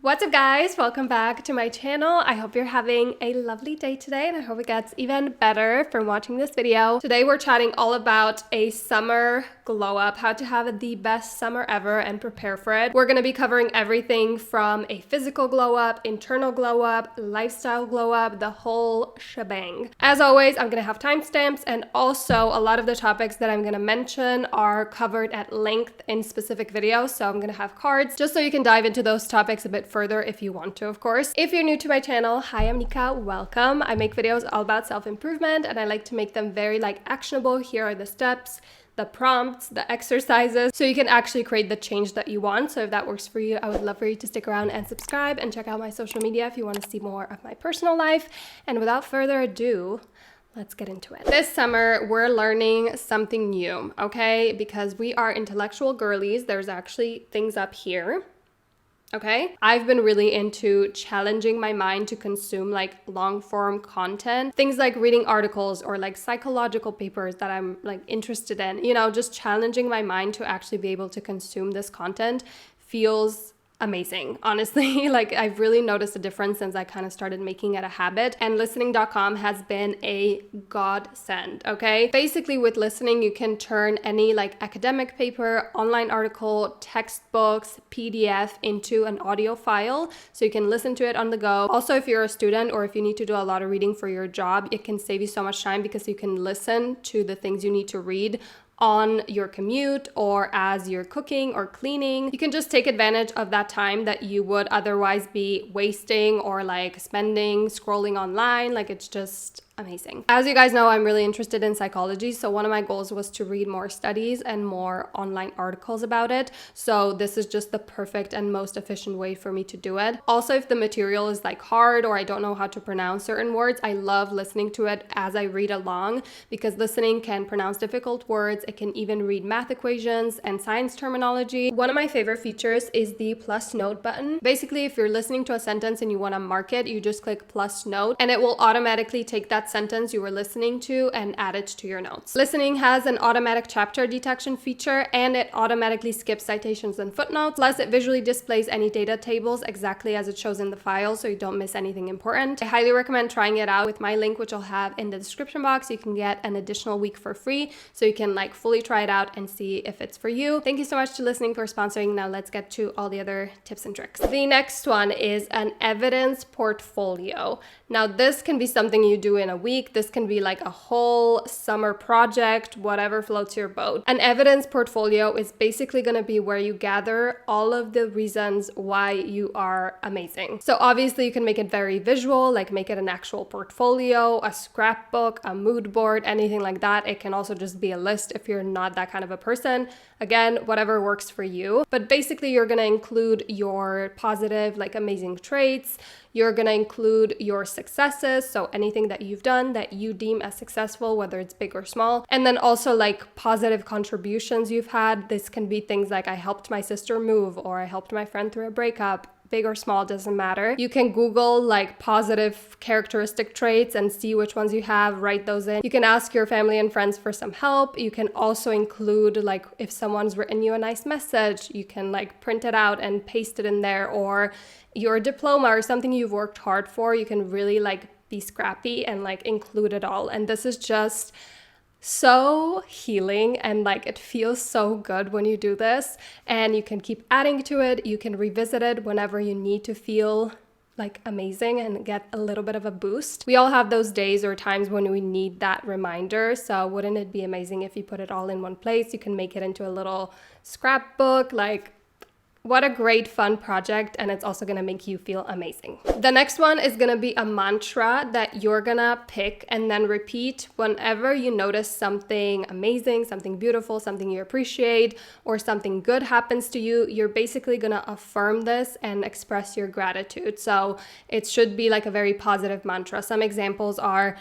What's up guys, welcome back to my channel. I hope you're having a lovely day today and I hope it gets even better from watching this video. Today we're chatting all about a summer glow up, how to have the best summer ever and prepare for it. We're going to be covering everything from a physical glow up, internal glow up, lifestyle glow up, the whole shebang. As always, I'm going to have timestamps and also a lot of the topics that I'm going to mention are covered at length in specific videos. So I'm going to have cards just so you can dive into those topics a bit further if you want to, of course. If you're new to my channel, hi, I'm Nika, welcome. I make videos all about self-improvement and I like to make them very actionable. Here are the steps, the prompts, the exercises, so you can actually create the change that you want. So if that works for you, I would love for you to stick around and subscribe and check out my social media if you want to see more of my personal life. And without further ado, let's get into it. This summer, we're learning something new, okay? Because we are intellectual girlies. There's actually things up here. Okay, I've been really into challenging my mind to consume long form content, things like reading articles or psychological papers that I'm interested in, just challenging my mind to actually be able to consume this content feels amazing. Honestly, I've really noticed a difference since I kind of started making it a habit, and listening.com has been a godsend. Okay, basically with listening you can turn any academic paper, online article, textbooks, PDF into an audio file so you can listen to it on the go. Also, if you're a student or if you need to do a lot of reading for your job, it can save you so much time because you can listen to the things you need to read on your commute or as you're cooking or cleaning. You can just take advantage of that time that you would otherwise be wasting or spending scrolling online. It's just amazing. As you guys know, I'm really interested in psychology, so one of my goals was to read more studies and more online articles about it. So this is just the perfect and most efficient way for me to do it. Also, if the material is hard or I don't know how to pronounce certain words, I love listening to it as I read along because listening can pronounce difficult words. It can even read math equations and science terminology. One of my favorite features is the plus note button. Basically, if you're listening to a sentence and you want to mark it, you just click plus note and it will automatically take that sentence you were listening to and add it to your notes. Listening has an automatic chapter detection feature and it automatically skips citations and footnotes. Plus, it visually displays any data tables exactly as it shows in the file so you don't miss anything important. I highly recommend trying it out with my link, which I'll have in the description box. You can get an additional week for free so you can fully try it out and see if it's for you. Thank you so much to listening for sponsoring. Now let's get to all the other tips and tricks. The next one is an evidence portfolio. Now this can be something you do in a week. This can be a whole summer project, whatever floats your boat. An evidence portfolio is basically going to be where you gather all of the reasons why you are amazing. So obviously you can make it very visual, make it an actual portfolio, a scrapbook, a mood board, anything like that. It can also just be a list if you're not that kind of a person. Again, whatever works for you. But basically you're going to include your positive, amazing traits. You're going to include your successes, so anything that you've done that you deem as successful, whether it's big or small. And then also positive contributions you've had. This can be things like I helped my sister move or I helped my friend through a breakup. Big or small, doesn't matter. You can Google positive characteristic traits and see which ones you have, write those in. You can ask your family and friends for some help. You can also include if someone's written you a nice message, you can print it out and paste it in there, or your diploma or something you've worked hard for. You can really be scrappy and include it all. And this is just so healing and it feels so good when you do this, and you can keep adding to it. You can revisit it whenever you need to feel amazing and get a little bit of a boost. We all have those days or times when we need that reminder, so wouldn't it be amazing if you put it all in one place? You can make it into a little scrapbook. What a great fun project, and it's also gonna make you feel amazing. The next one is gonna be a mantra that you're gonna pick and then repeat whenever you notice something amazing, something beautiful, something you appreciate, or something good happens to you. You're basically gonna affirm this and express your gratitude. So it should be a very positive mantra. Some examples are,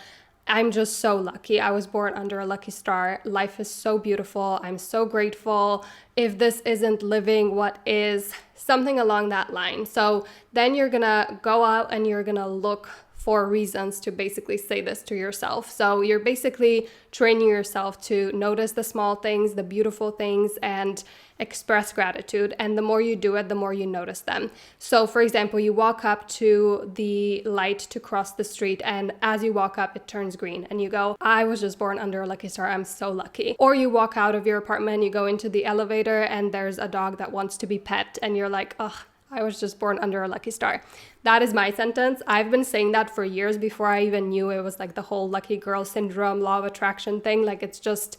I'm just so lucky. I was born under a lucky star. Life is so beautiful. I'm so grateful. If this isn't living, what is? Something along that line. So then you're gonna go out and you're gonna look 4 reasons to basically say this to yourself. So you're basically training yourself to notice the small things, the beautiful things, and express gratitude. And the more you do it, the more you notice them. So for example, you walk up to the light to cross the street, and as you walk up, it turns green, and you go, I was just born under a lucky star. I'm so lucky. Or you walk out of your apartment, you go into the elevator, and there's a dog that wants to be pet, and you're like, oh, I was just born under a lucky star. That is my sentence. I've been saying that for years before I even knew it was like the whole lucky girl syndrome, law of attraction thing. Like, it's just,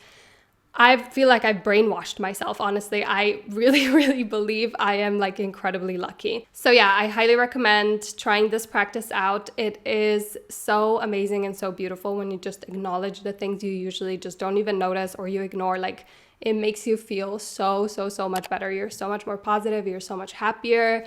I feel like I brainwashed myself, honestly. I really, really believe I am like incredibly lucky. So yeah, I highly recommend trying this practice out. It is so amazing and so beautiful when you just acknowledge the things you usually just don't even notice or you ignore. Like, it makes you feel so much better. You're so much more positive. You're so much happier.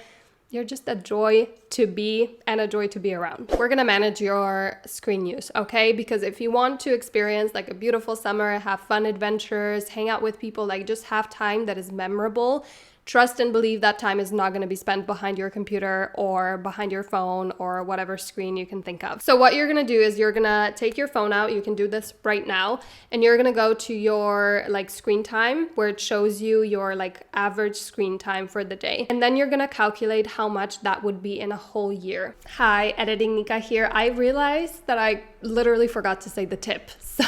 You're just a joy to be and a joy to be around. We're gonna manage your screen use, okay? Because if you want to experience like a beautiful summer, have fun adventures, hang out with people, like just have time that is memorable, trust and believe that time is not going to be spent behind your computer or behind your phone or whatever screen you can think of. So what you're going to do is you're going to take your phone out. You can do this right now. And you're going to go to your like screen time where it shows you your like average screen time for the day. And then you're going to calculate how much that would be in a whole year. Hi, Editing Nika here. I realized that I literally forgot to say the tip. So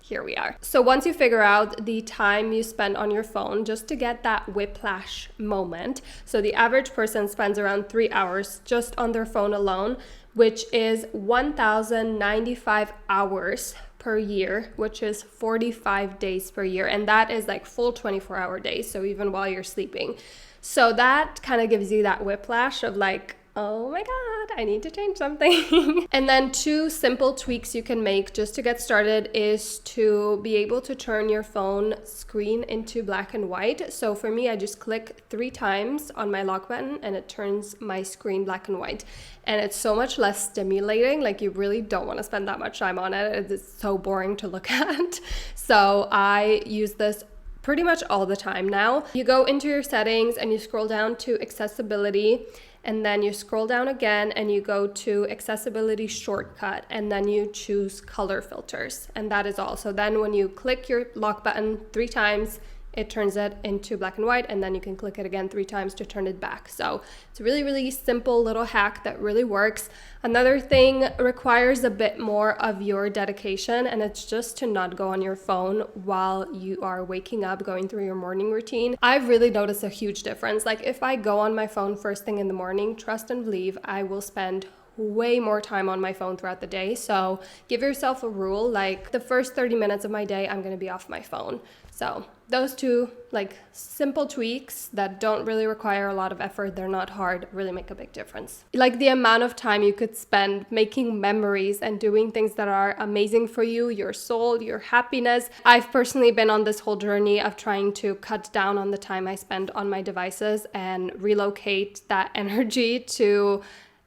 here we are. So once you figure out the time you spend on your phone, just to get that whiplash moment. So the average person spends around 3 hours just on their phone alone, which is 1,095 hours per year, which is 45 days per year. And that is like full 24-hour days. So even while you're sleeping. So that kind of gives you that whiplash of like, oh my God, I need to change something. And then 2 simple tweaks you can make just to get started is to be able to turn your phone screen into black and white. So for me, I just click 3 times on my lock button and it turns my screen black and white. And it's so much less stimulating. Like, you really don't want to spend that much time on it. It's so boring to look at. So I use this pretty much all the time now. You go into your settings and you scroll down to accessibility. And then you scroll down again and you go to accessibility shortcut and then you choose color filters, and that is all. So then when you click your lock button 3 times, it turns it into black and white, and then you can click it again 3 times to turn it back. So it's a really, really simple little hack that really works. Another thing requires a bit more of your dedication, and it's just to not go on your phone while you are waking up, going through your morning routine. I've really noticed a huge difference. Like, if I go on my phone first thing in the morning, trust and believe I will spend way more time on my phone throughout the day. So give yourself a rule, like the first 30 minutes of my day, I'm going to be off my phone. So those 2 like simple tweaks that don't really require a lot of effort, they're not hard, really make a big difference. Like, the amount of time you could spend making memories and doing things that are amazing for you, your soul, your happiness. I've personally been on this whole journey of trying to cut down on the time I spend on my devices and relocate that energy to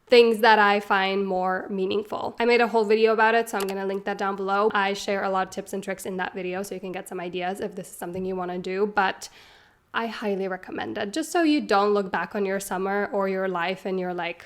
things that I find more meaningful. I made a whole video about it, so I'm gonna link that down below. I share a lot of tips and tricks in that video, so you can get some ideas if this is something you wanna do, but I highly recommend it, just so you don't look back on your summer or your life and you're like,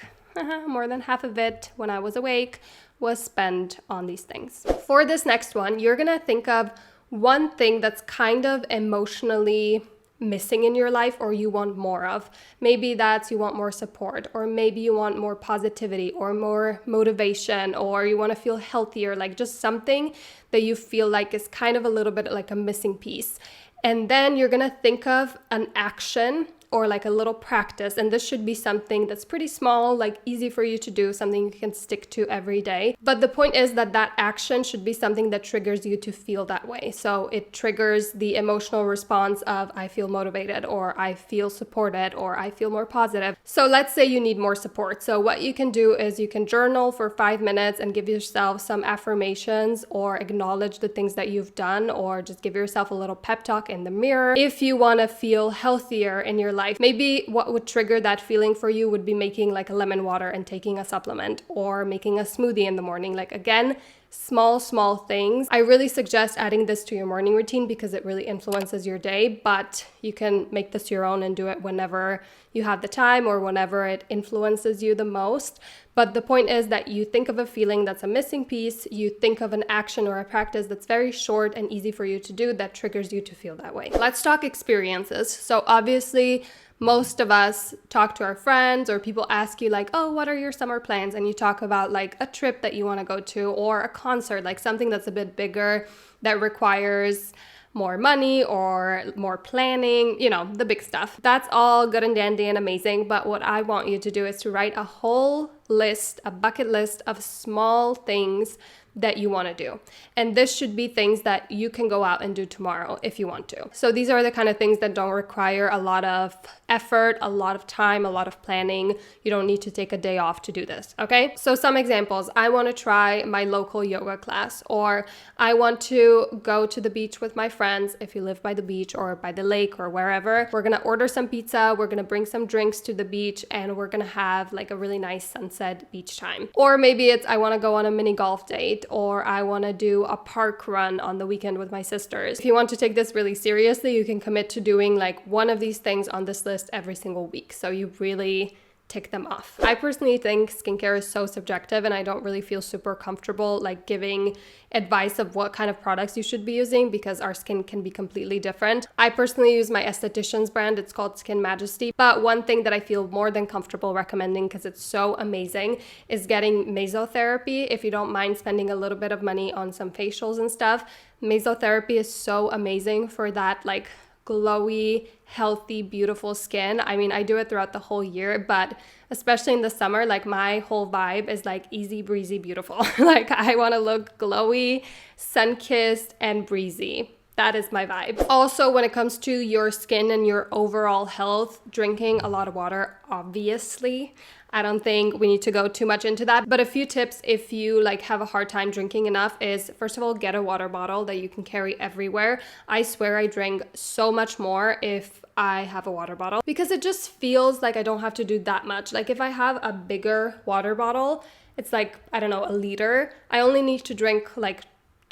more than half of it when I was awake was spent on these things. For this next one, you're gonna think of one thing that's kind of emotionally missing in your life or you want more of. Maybe that's you want more support, or maybe you want more positivity or more motivation, or you want to feel healthier, like just something that you feel like is kind of a little bit like a missing piece. And then you're going to think of an action or like a little practice. And this should be something that's pretty small, like easy for you to do, something you can stick to every day. But the point is that that action should be something that triggers you to feel that way. So it triggers the emotional response of I feel motivated, or I feel supported, or I feel more positive. So let's say you need more support. So what you can do is you can journal for 5 minutes and give yourself some affirmations or acknowledge the things that you've done, or just give yourself a little pep talk in the mirror. If you want to feel healthier in your life, maybe what would trigger that feeling for you would be making like a lemon water and taking a supplement, or making a smoothie in the morning. Like, again, small things. I really suggest adding this to your morning routine because it really influences your day, but you can make this your own and do it whenever you have the time or whenever it influences you the most. But the point is that you think of a feeling that's a missing piece, you think of an action or a practice that's very short and easy for you to do that triggers you to feel that way. Let's talk experiences. So obviously, most of us talk to our friends or people ask you like, oh, what are your summer plans? And you talk about like a trip that you want to go to or a concert, like something that's a bit bigger that requires more money or more planning, you know, the big stuff. That's all good and dandy and amazing. But what I want you to do is to write a whole list, a bucket list of small things that you want to do. And this should be things that you can go out and do tomorrow if you want to. So these are the kind of things that don't require a lot of effort, a lot of time, a lot of planning. You don't need to take a day off to do this, okay? So some examples, I want to try my local yoga class, or I want to go to the beach with my friends if you live by the beach or by the lake or wherever. We're gonna order some pizza, we're gonna bring some drinks to the beach, and we're gonna have like a really nice sunset beach time. Or maybe it's I want to go on a mini golf date, or I want to do a park run on the weekend with my sisters. If you want to take this really seriously, you can commit to doing like one of these things on this list every single week. So you really tick them off. I personally think skincare is so subjective and I don't really feel super comfortable like giving advice of what kind of products you should be using because our skin can be completely different. I personally use my esthetician's brand. It's called Skin Majesty. But one thing that I feel more than comfortable recommending because it's so amazing is getting mesotherapy. If you don't mind spending a little bit of money on some facials and stuff, mesotherapy is so amazing for that like glowy, healthy, beautiful skin. I mean, I do it throughout the whole year, but especially in the summer, like my whole vibe is like easy breezy, beautiful. Like I want to look glowy, sun-kissed, and breezy. That is my vibe. Also, when it comes to your skin and your overall health, drinking a lot of water, obviously. I don't think we need to go too much into that, but a few tips if you like have a hard time drinking enough is, first of all, get a water bottle that you can carry everywhere. I swear I drink so much more if I have a water bottle because it just feels like I don't have to do that much. Like if I have a bigger water bottle, it's like, I don't know, a liter. I only need to drink like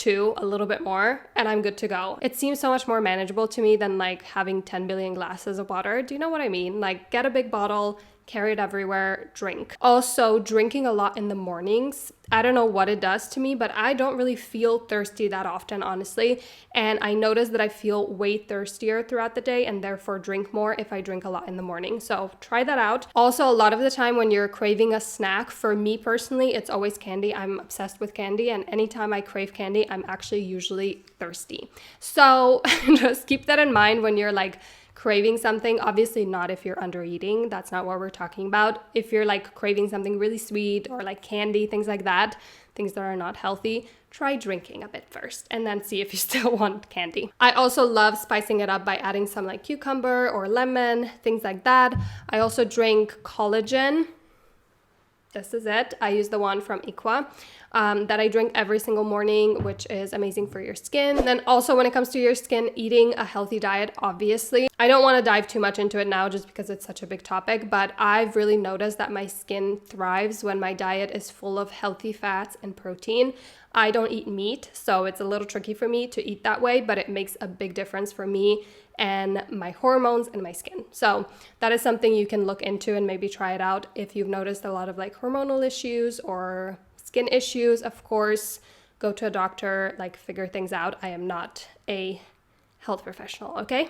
a little bit more, and I'm good to go. It seems so much more manageable to me than like having 10 billion glasses of water. Do you know what I mean? Like get a big bottle, carry it everywhere, drink. Also, drinking a lot in the mornings. I don't know what it does to me, but I don't really feel thirsty that often, honestly. And I notice that I feel way thirstier throughout the day and therefore drink more if I drink a lot in the morning. So try that out. Also, a lot of the time when you're craving a snack, for me personally, it's always candy. I'm obsessed with candy, and anytime I crave candy, I'm actually usually thirsty. So just keep that in mind when you're like craving something. Obviously not if you're under eating, that's not what we're talking about. If you're like craving something really sweet or like candy, things like that, things that are not healthy, try drinking a bit first and then see if you still want candy. I also love spicing it up by adding some like cucumber or lemon, things like that. I also drink collagen. This is it. I use the one from Equa that I drink every single morning, which is amazing for your skin. Then also when it comes to your skin, eating a healthy diet, obviously. I don't want to dive too much into it now just because it's such a big topic, but I've really noticed that my skin thrives when my diet is full of healthy fats and protein. I don't eat meat, so it's a little tricky for me to eat that way, but it makes a big difference for me and my hormones and my skin. So that is something you can look into and maybe try it out if you've noticed a lot of like hormonal issues or skin issues. Of course, go to a doctor, like figure things out. I am not a health professional, okay?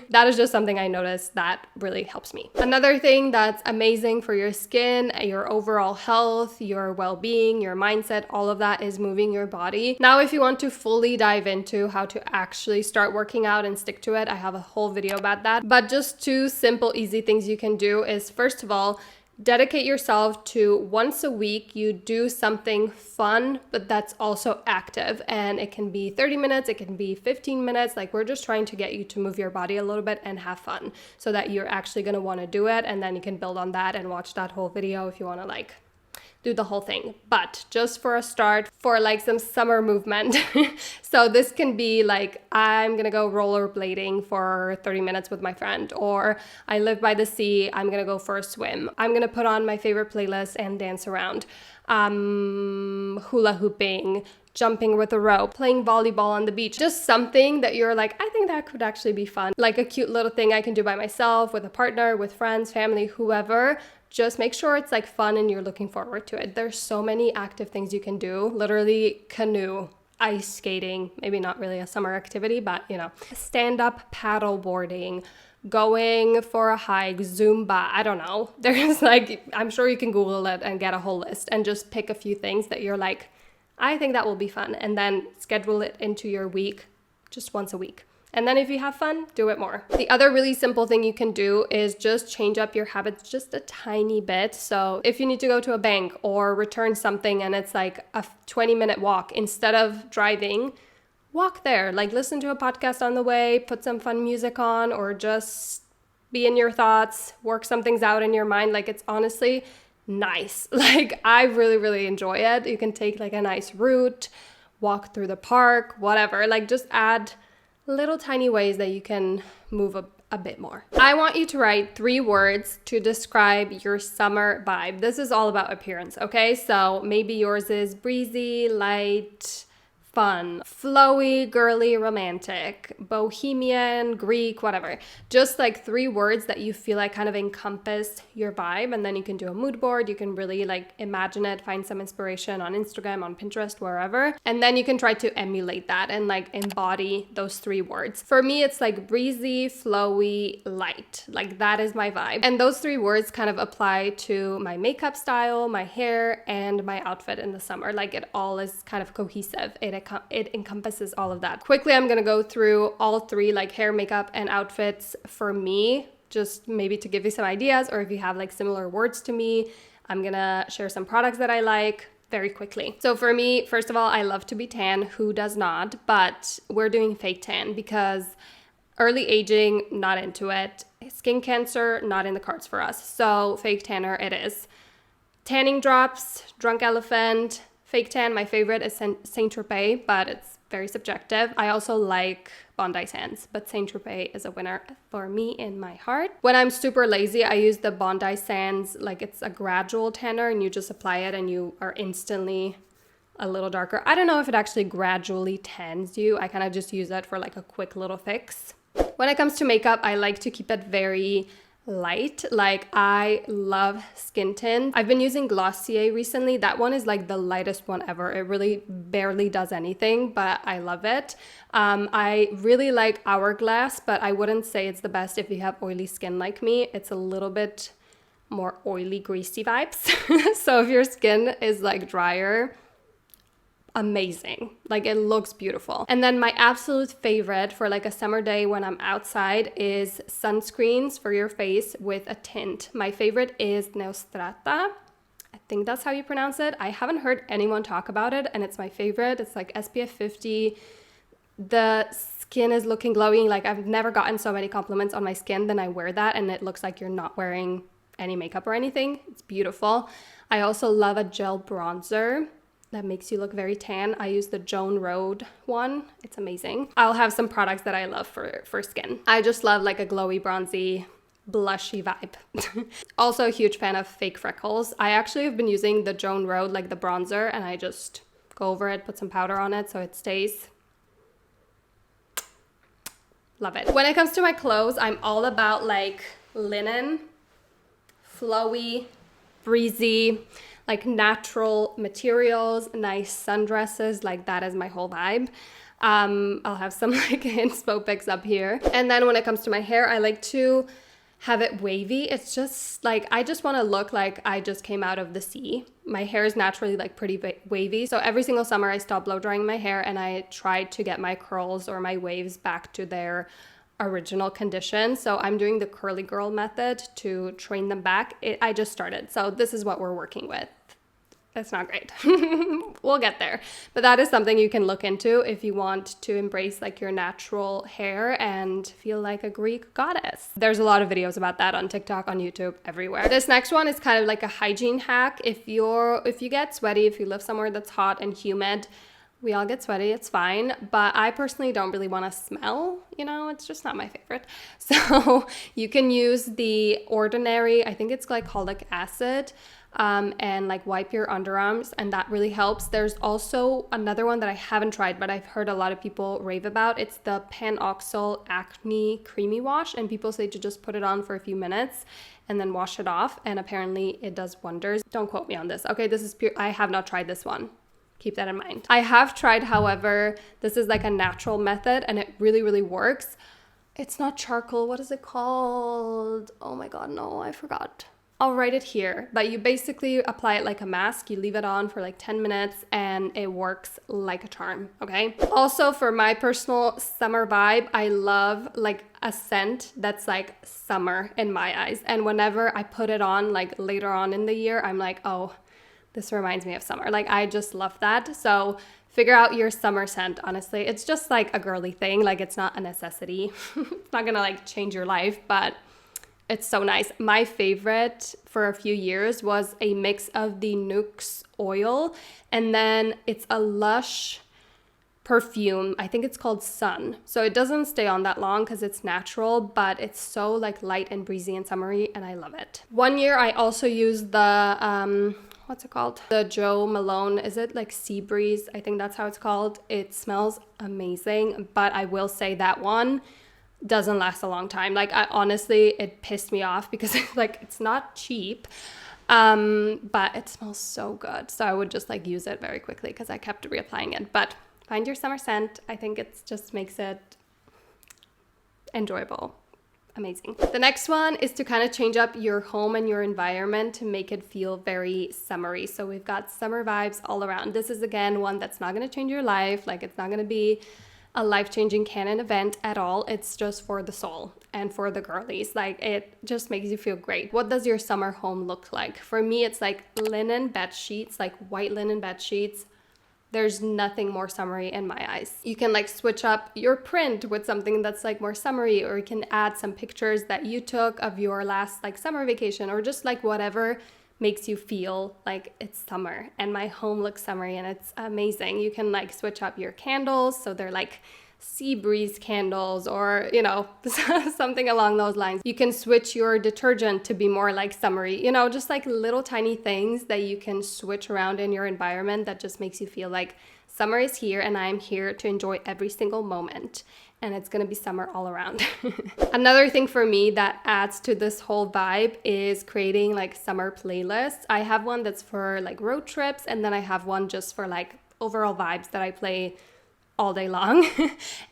That is just something I noticed that really helps me. Another thing that's amazing for your skin, your overall health, your well-being, your mindset, all of that is moving your body. Now, if you want to fully dive into how to actually start working out and stick to it, I have a whole video about that. But just two simple, easy things you can do is, first of all, dedicate yourself to once a week you do something fun, but that's also active. And it can be 30 minutes, it can be 15 minutes. Like we're just trying to get you to move your body a little bit and have fun so that you're actually going to want to do it. And then you can build on that and watch that whole video if you want to like do the whole thing. But just for a start, for like some summer movement. So this can be like, I'm gonna go rollerblading for 30 minutes with my friend, or I live by the sea, I'm gonna go for a swim. I'm gonna put on my favorite playlist and dance around. Hula hooping, jumping with a rope, playing volleyball on the beach, just something that you're like, I think that could actually be fun. Like a cute little thing I can do by myself, with a partner, with friends, family, whoever. Just make sure it's like fun and you're looking forward to it. There's so many active things you can do. Literally canoe, ice skating, maybe not really a summer activity, but you know, stand-up paddle boarding, going for a hike, Zumba, I don't know. There's like, I'm sure you can Google it and get a whole list and just pick a few things that you're like, I think that will be fun, and then schedule it into your week just once a week. And then if you have fun, do it more. The other really simple thing you can do is just change up your habits just a tiny bit. So if you need to go to a bank or return something and it's like a 20-minute walk, instead of driving, walk there. Like listen to a podcast on the way, put some fun music on, or just be in your thoughts, work some things out in your mind. Like it's honestly nice. Like I really, really enjoy it. You can take like a nice route, walk through the park, whatever. Like just add little tiny ways that you can move a bit more. I want you to write 3 words to describe your summer vibe. This is all about appearance, okay? So maybe yours is breezy, light, fun, flowy, girly, romantic, bohemian, Greek, whatever. Just like 3 words that you feel like kind of encompass your vibe, and then you can do a mood board. You can really like imagine it, find some inspiration on Instagram, on Pinterest, wherever, and then you can try to emulate that and like embody those 3 words. For me, it's like breezy, flowy, light. Like that is my vibe. And those 3 words kind of apply to my makeup style, my hair, and my outfit in the summer. Like it all is kind of cohesive. It encompasses all of that. Quickly, I'm gonna go through all 3, like hair, makeup, and outfits for me, just maybe to give you some ideas, or if you have like similar words to me. I'm gonna share some products that I like very quickly. So for me, first of all, I love to be tan. Who does not? But we're doing fake tan because early aging, not into it. Skin cancer, not in the cards for us. So fake tanner it is. Tanning drops, Drunk Elephant, fake tan. My favorite is Saint Tropez, but it's very subjective. I also like Bondi Sands, but Saint Tropez is a winner for me in my heart. When I'm super lazy, I use the Bondi Sands, like it's a gradual tanner and you just apply it and you are instantly a little darker. I don't know if it actually gradually tans you. I kind of just use that for like a quick little fix. When it comes to makeup, I like to keep it very light. Like I love skin tint. I've been using Glossier recently. That one is like the lightest one ever. It really barely does anything, but I love it. I really like Hourglass, but I wouldn't say it's the best if you have oily skin like me. It's a little bit more oily, greasy vibes. So if your skin is like drier, amazing. Like it looks beautiful. And then my absolute favorite for like a summer day when I'm outside is sunscreens for your face with a tint. My favorite is Neostrata. I think that's how you pronounce it. I haven't heard anyone talk about it and it's my favorite. It's like SPF 50. The skin is looking glowing. Like I've never gotten so many compliments on my skin than I wear that and it looks like you're not wearing any makeup or anything. It's beautiful. I also love a gel bronzer that makes you look very tan. I use the Joan Road one. It's amazing. I'll have some products that I love for skin. I just love like a glowy, bronzy, blushy vibe. Also a huge fan of fake freckles. I actually have been using the Joan Road, like the bronzer, and I just go over it, put some powder on it so it stays. Love it. When it comes to my clothes, I'm all about like linen, flowy, breezy, like natural materials, nice sundresses. Like that is my whole vibe. I'll have some like inspo pics up here. And then when it comes to my hair, I like to have it wavy. It's just like, I just want to look like I just came out of the sea. My hair is naturally like pretty wavy. So every single summer I stop blow drying my hair and I try to get my curls or my waves back to their original condition. So I'm doing the curly girl method to train them back. I just started. So this is what we're working with. it's not great. We'll get there. But that is something you can look into if you want to embrace like your natural hair and feel like a Greek goddess. There's a lot of videos about that on TikTok, on YouTube, everywhere. This next one is kind of like a hygiene hack. If you get sweaty, if you live somewhere that's hot and humid, we all get sweaty, it's fine, but I personally don't really want to smell, you know, it's just not my favorite. So you can use the ordinary, I think it's like colic acid, and like wipe your underarms, and that really helps. There's also another one that I haven't tried, but I've heard a lot of people rave about. It's the Panoxyl Acne Creamy Wash, and people say to just put it on for a few minutes and then wash it off, and apparently it does wonders. Don't quote me on this. Okay, this is pure, I have not tried this one. Keep that in mind. I have tried, however, this is like a natural method and it really, really works. It's not charcoal. What is it called? Oh my God, no, I forgot. I'll write it here. But you basically apply it like a mask. You leave it on for like 10 minutes and it works like a charm, okay? Also, for my personal summer vibe, I love like a scent that's like summer in my eyes. And whenever I put it on like later on in the year, I'm like, oh, this reminds me of summer. Like, I just love that. So figure out your summer scent, honestly. It's just like a girly thing. Like, it's not a necessity. It's not gonna like change your life, but it's so nice. My favorite for a few years was a mix of the Nuxe oil, and then it's a Lush perfume. I think it's called Sun. So it doesn't stay on that long because it's natural, but it's so like light and breezy and summery, and I love it. One year I also used the what's it called? The Joe Malone, is it like Sea Breeze? I think that's how it's called. It smells amazing, but I will say that one doesn't last a long time. Like, honestly, it pissed me off because like it's not cheap, but it smells so good. So I would just like use it very quickly because I kept reapplying it. But find your summer scent. I think it just makes it enjoyable. Amazing. The next one is to kind of change up your home and your environment to make it feel very summery. So we've got summer vibes all around. This is again one that's not going to change your life. Like, it's not going to be a life-changing canon event at all. It's just for the soul and for the girlies. Like, it just makes you feel great. What does your summer home look like? For me, it's like linen bed sheets, like white linen bed sheets. There's nothing more summery in my eyes. You can like switch up your print with something that's like more summery, or you can add some pictures that you took of your last like summer vacation, or just like whatever makes you feel like it's summer. And my home looks summery and it's amazing. You can like switch up your candles, so they're like sea breeze candles, or you know, something along those lines. You can switch your detergent to be more like summery, you know, just like little tiny things that you can switch around in your environment that just makes you feel like summer is here and I'm here to enjoy every single moment, and it's gonna be summer all around. Another thing for me that adds to this whole vibe is creating like summer playlists. I have one that's for like road trips, and then I have one just for like overall vibes that I play all day long.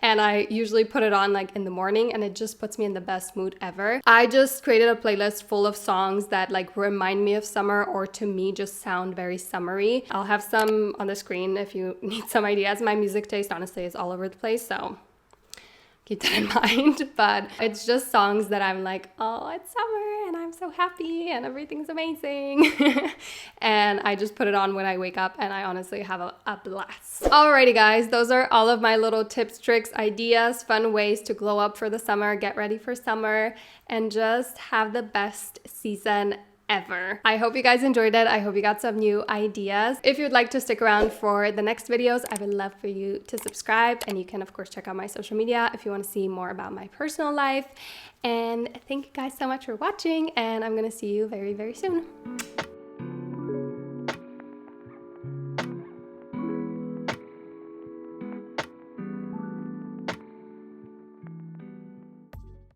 And I usually put it on like in the morning, and it just puts me in the best mood ever. I just created a playlist full of songs that like remind me of summer, or to me just sound very summery. I'll have some on the screen if you need some ideas. My music taste honestly is all over the place, so keep that in mind. But it's just songs that I'm like, oh, it's summer and I'm so happy and everything's amazing. And I just put it on when I wake up, and I honestly have a blast. Alrighty guys, those are all of my little tips, tricks, ideas, fun ways to glow up for the summer, get ready for summer, and just have the best season ever. I hope you guys enjoyed it. I hope you got some new ideas. If you'd like to stick around for the next videos, I would love for you to subscribe, and you can of course check out my social media if you want to see more about my personal life. And thank you guys so much for watching, and I'm gonna see you very, very soon.